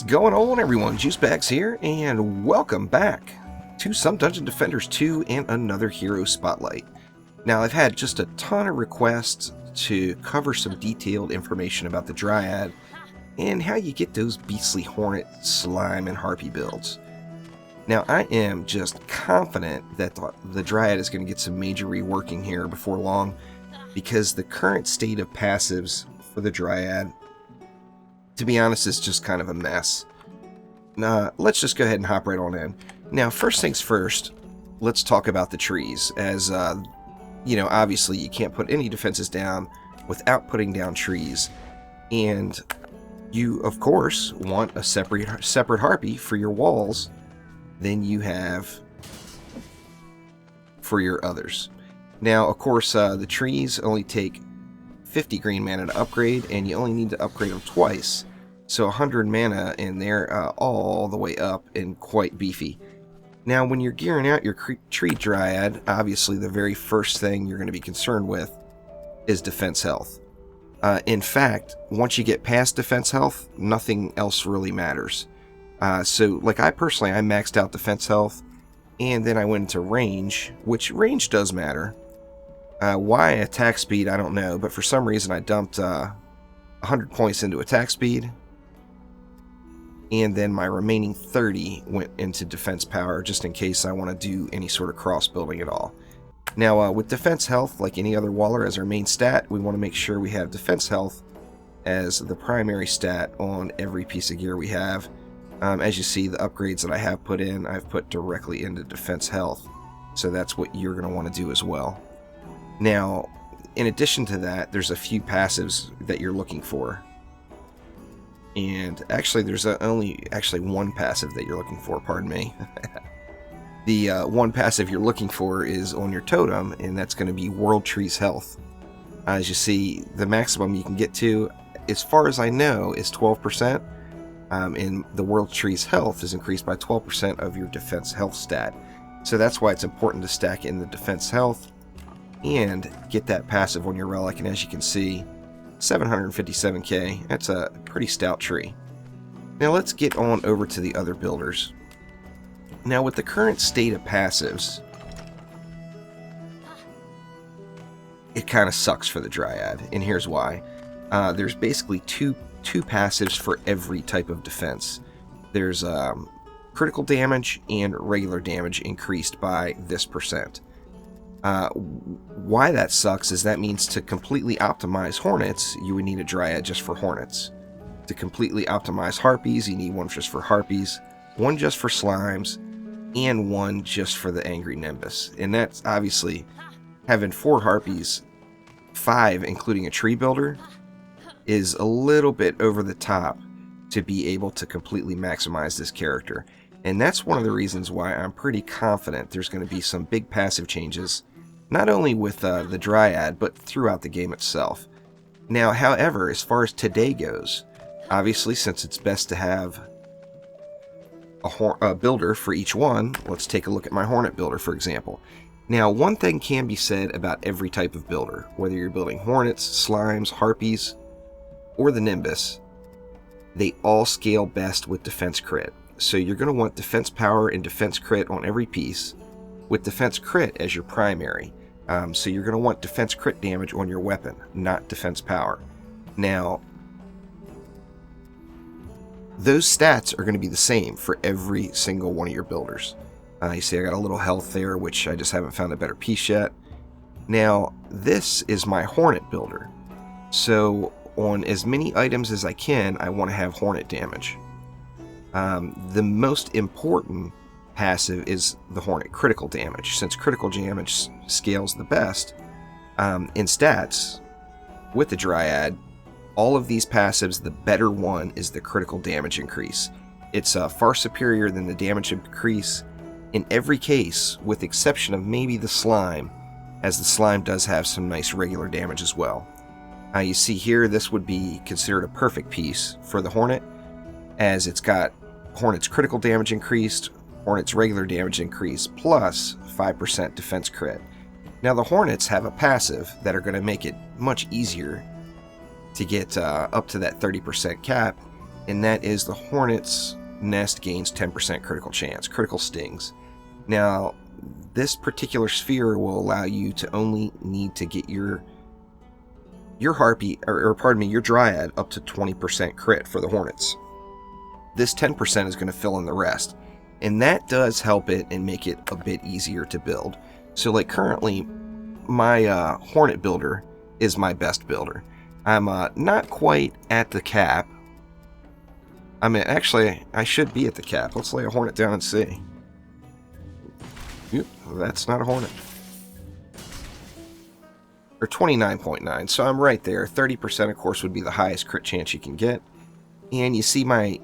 going on, everyone? Juicebags here, and welcome back to some Dungeon Defenders 2 and another Hero Spotlight. Now, I've had just a ton of requests to cover some detailed information about the Dryad and how you get those beastly Hornet, Slime, and Harpy builds. Now, I am just confident that the Dryad is going to get some major reworking here before long, because the current state of passives for the Dryad, to be honest, is just kind of a mess. Let's just go ahead and hop right on in. Now, first things first, let's talk about the trees. As, obviously you can't put any defenses down without putting down trees. And you, of course, want a separate Harpy for your walls than you have for your others. Now, of course, the trees only take 50 green mana to upgrade, and you only need to upgrade them twice. So 100 mana, and they're all the way up and quite beefy. Now, when you're gearing out your tree Dryad, obviously the very first thing you're going to be concerned with is defense health. In fact, once you get past defense health, nothing else really matters. So, like I maxed out defense health, and then I went into range, which range does matter. Why attack speed, I don't know, but for some reason I dumped 100 points into attack speed, and then my remaining 30 went into defense power, just in case I want to do any sort of cross building at all. Now, with defense health, like any other Waller as our main stat, we want to make sure we have defense health as the primary stat on every piece of gear we have. As you see, the upgrades that I have put in, I've put directly into defense health, so that's what you're going to want to do as well. Now, in addition to that, there's a few passives that you're looking for. And actually, there's only one passive that you're looking for, pardon me. The one passive you're looking for is on your totem, and that's going to be World Tree's health. As you see, the maximum you can get to, as far as I know, is 12%. And the World Tree's health is increased by 12% of your defense health stat. So that's why it's important to stack in the defense health and get that passive on your relic. And as you can see, 757k, that's a pretty stout tree. Now let's get on over to the other builders. Now, with the current state of passives, it kind of sucks for the Dryad, and here's why. There's basically two passives for every type of defense. There's critical damage and regular damage increased by this percent. Why that sucks is that means to completely optimize Hornets, you would need a Dryad just for Hornets. To completely optimize Harpies, you need one just for Harpies, one just for Slimes, and one just for the Angry Nimbus. And that's obviously, having 4 Harpies, 5 including a tree builder, is a little bit over the top to be able to completely maximize this character. And that's one of the reasons why I'm pretty confident there's going to be some big passive changes, not only with the Dryad, but throughout the game itself. Now, however, as far as today goes, obviously, since it's best to have a builder for each one, let's take a look at my Hornet Builder, for example. Now, one thing can be said about every type of builder, whether you're building Hornets, Slimes, Harpies, or the Nimbus, they all scale best with defense crit. So you're going to want defense power and defense crit on every piece, with defense crit as your primary. So you're going to want defense crit damage on your weapon, not defense power. Now, those stats are going to be the same for every single one of your builders. You see I got a little health there, which I just haven't found a better piece yet. Now, this is my Hornet Builder. So on as many items as I can, I want to have Hornet damage. The most important passive is the Hornet critical damage, since critical damage scales the best in stats. With the Dryad, all of these passives, the better one is the critical damage increase. It's far superior than the damage increase in every case, with exception of maybe the Slime, as the Slime does have some nice regular damage as well. You see here, this would be considered a perfect piece for the Hornet, as it's got Hornet's critical damage increased, Hornet's regular damage increased, plus 5% defense crit. Now, the Hornets have a passive that are going to make it much easier to get up to that 30% cap, and that is the Hornet's nest gains 10% critical chance, critical stings. Now, this particular sphere will allow you to only need to get your harpy, or pardon me, your Dryad up to 20% crit for the Hornets. This 10% is going to fill in the rest, and that does help it and make it a bit easier to build. So like currently, my Hornet Builder is my best builder. I'm not quite at the cap. I mean, actually, I should be at the cap. Let's lay a Hornet down and see. Oop, that's not a Hornet. Or 29.9, so I'm right there. 30%, of course, would be the highest crit chance you can get. And you see my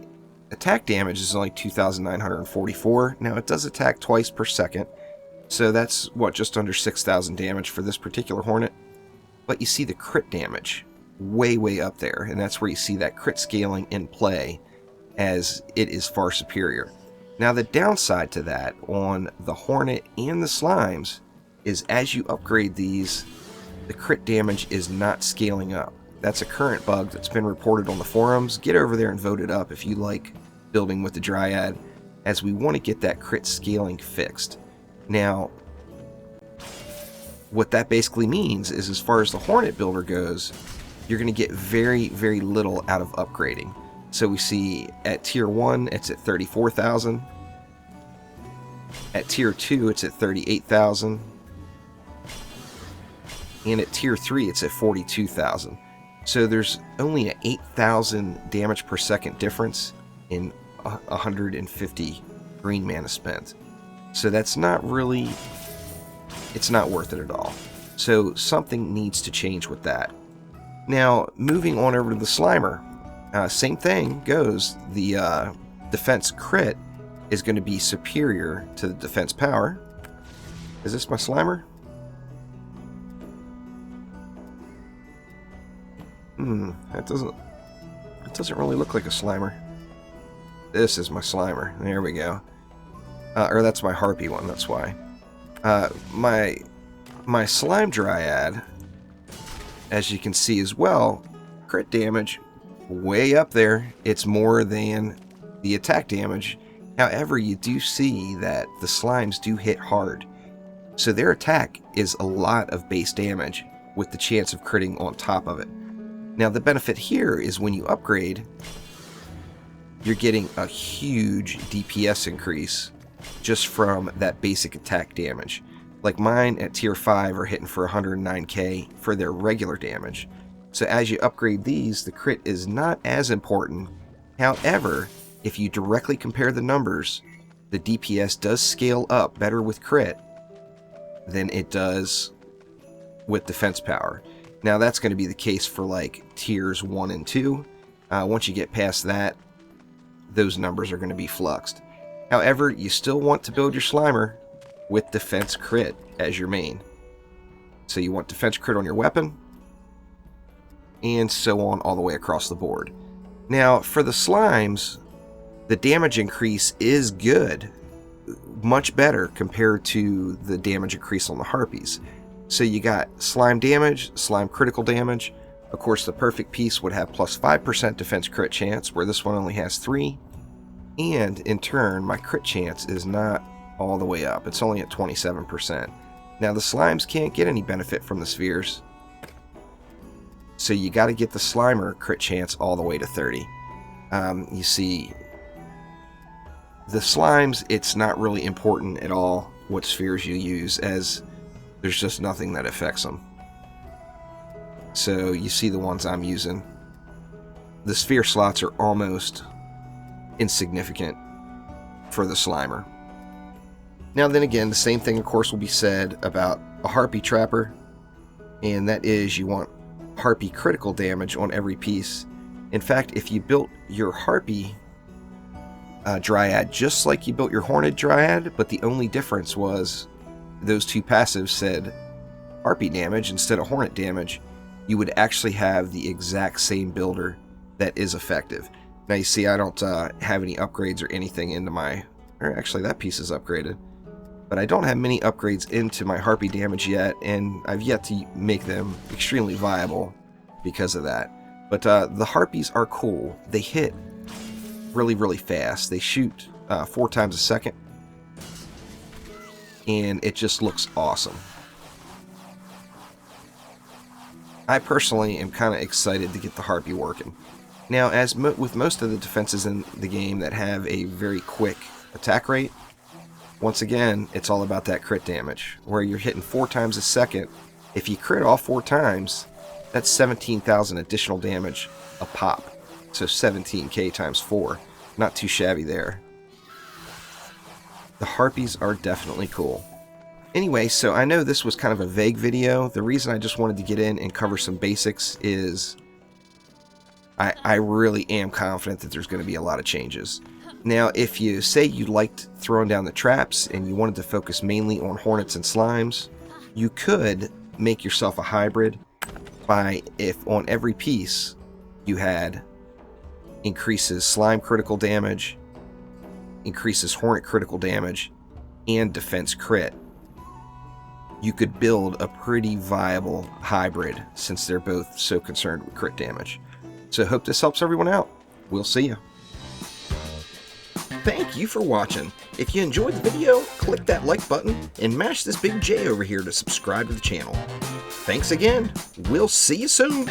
attack damage is only 2,944. Now, it does attack twice per second, so that's, what, just under 6,000 damage for this particular Hornet. But you see the crit damage way, way up there, and that's where you see that crit scaling in play, as it is far superior. Now, the downside to that on the Hornet and the Slimes is as you upgrade these, the crit damage is not scaling up. That's a current bug that's been reported on the forums. Get over there and vote it up if you like building with the Dryad, as we want to get that crit scaling fixed. Now, what that basically means is, as far as the Hornet Builder goes, you're going to get very, very little out of upgrading. So we see at tier 1, it's at 34,000. At tier 2, it's at 38,000. And at tier 3, it's at 42,000. So there's only an 8,000 damage per second difference in 150 green mana spent. So that's not really, it's not worth it at all. So something needs to change with that. Now, moving on over to the Slimer. Same thing goes. The defense crit is going to be superior to the defense power. Is this my Slimer? It doesn't really look like a Slimer. This is my Slimer. There we go. Or that's my Harpy one, that's why. My Slime Dryad, as you can see as well, crit damage way up there. It's more than the attack damage. However, you do see that the Slimes do hit hard. So their attack is a lot of base damage with the chance of critting on top of it. Now, the benefit here is when you upgrade, you're getting a huge DPS increase just from that basic attack damage. Like mine at tier 5 are hitting for 109k for their regular damage. So as you upgrade these, the crit is not as important. However, if you directly compare the numbers, the DPS does scale up better with crit than it does with defense power. Now, that's going to be the case for like tiers 1 and 2. Once you get past that, those numbers are going to be fluxed. However, you still want to build your Slimer with defense crit as your main. So you want defense crit on your weapon, and so on all the way across the board. Now, for the Slimes, the damage increase is good, much better compared to the damage increase on the Harpies. So you got slime damage, slime critical damage. Of course, the perfect piece would have plus 5% defense crit chance, where this one only has 3. And in turn, my crit chance is not all the way up. It's only at 27%. Now, the Slimes can't get any benefit from the spheres. So you got to get the Slimer crit chance all the way to 30. You see, the Slimes, it's not really important at all what spheres you use, as there's just nothing that affects them. So you see the ones I'm using. The sphere slots are almost insignificant for the Slimer. Now then again, the same thing of course will be said about a Harpy Trapper, and that is you want Harpy critical damage on every piece. In fact, if you built your Harpy Dryad just like you built your Hornet Dryad, but the only difference was those two passives said Harpy damage instead of Hornet damage, you would actually have the exact same builder that is effective. Now you see I don't have any upgrades or anything into my, or actually that piece is upgraded, but I don't have many upgrades into my Harpy damage yet, and I've yet to make them extremely viable because of that. But the Harpies are cool. They hit really, really fast. They shoot 4 times a second, and it just looks awesome. I personally am kind of excited to get the Harpy working. Now, as with most of the defenses in the game that have a very quick attack rate, once again, it's all about that crit damage, where you're hitting 4 times a second. If you crit all 4 times, that's 17,000 additional damage a pop. So 17k times 4. Not too shabby there. The Harpies are definitely cool. Anyway, so I know this was kind of a vague video. The reason I just wanted to get in and cover some basics is I really am confident that there's going to be a lot of changes. Now, if you say you liked throwing down the traps and you wanted to focus mainly on hornets and slimes, you could make yourself a hybrid by, if on every piece you had increases slime critical damage, increases hornet critical damage, and defense crit, you could build a pretty viable hybrid since they're both so concerned with crit damage. So hope this helps everyone out. We'll see you. Thank you for watching. If you enjoyed the video, click that like button and mash this big J over here to subscribe to the channel. Thanks again. We'll see you soon.